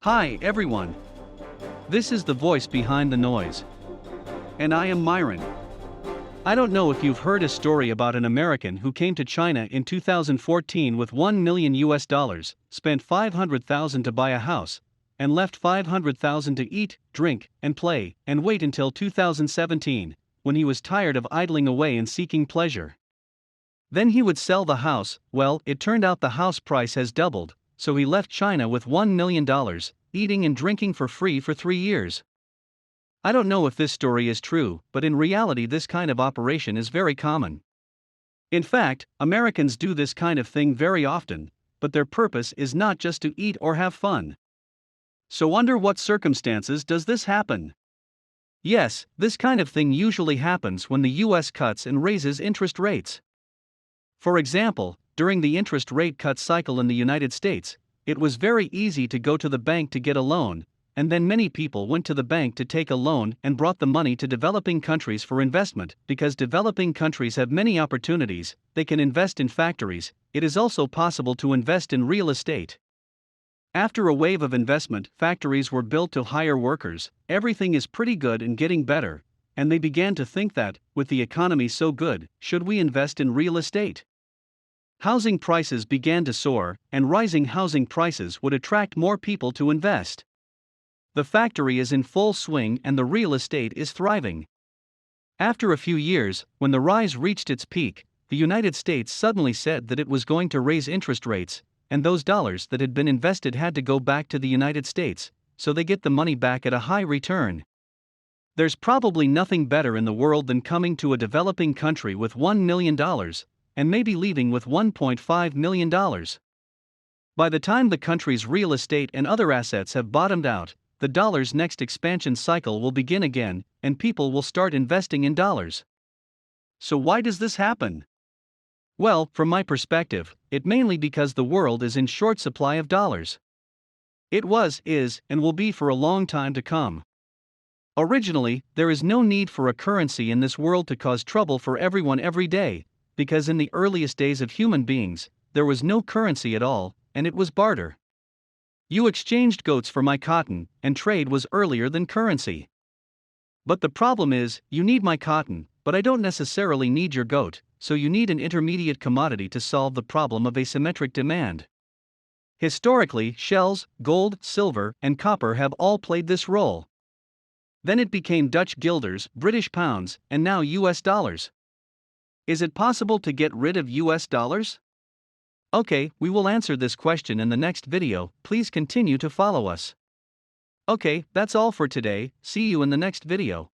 Hi everyone. This is the voice behind the noise. And I am Myron. I don't know if you've heard a story about an American who came to China in 2014 with 1 million US dollars, spent 500,000 to buy a house, and left 500,000 to eat, drink, and play, and wait until 2017, when he was tired of idling away and seeking pleasure. Then he would sell the house. Well, it turned out the house price has doubled, so he left China with $1 million, eating and drinking for free for 3 years. I don't know if this story is true, but in reality, this kind of operation is very common. In fact, Americans do this kind of thing very often, but their purpose is not just to eat or have fun. So, under what circumstances does this happen? Yes, this kind of thing usually happens when the US cuts and raises interest rates. For example, during the interest rate cut cycle in the United States, it was very easy to go to the bank to get a loan, and then many people went to the bank to take a loan and brought the money to developing countries for investment. Because developing countries have many opportunities, they can invest in factories. It is also possible to invest in real estate. After a wave of investment, factories were built to hire workers, everything is pretty good and getting better, and they began to think that, with the economy so good, should we invest in real estate? Housing prices began to soar, and rising housing prices would attract more people to invest. The factory is in full swing and the real estate is thriving. After a few years, when the rise reached its peak, the United States suddenly said that it was going to raise interest rates, and those dollars that had been invested had to go back to the United States, so they get the money back at a high return. There's probably nothing better in the world than coming to a developing country with $1 million, and maybe leaving with $1.5 million. By the time the country's real estate and other assets have bottomed out, the dollar's next expansion cycle will begin again, and people will start investing in dollars. So why does this happen? Well, from my perspective, it mainly because the world is in short supply of dollars. It was, is, and will be for a long time to come. Originally, there is no need for a currency in this world to cause trouble for everyone every day, because in the earliest days of human beings, there was no currency at all, and it was barter. You exchanged goats for my cotton, and trade was earlier than currency. But the problem is, you need my cotton, but I don't necessarily need your goat, so you need an intermediate commodity to solve the problem of asymmetric demand. Historically, shells, gold, silver, and copper have all played this role. Then it became Dutch guilders, British pounds, and now US dollars. Is it possible to get rid of US dollars? Okay, we will answer this question in the next video. Please continue to follow us. Okay, that's all for today. See you in the next video.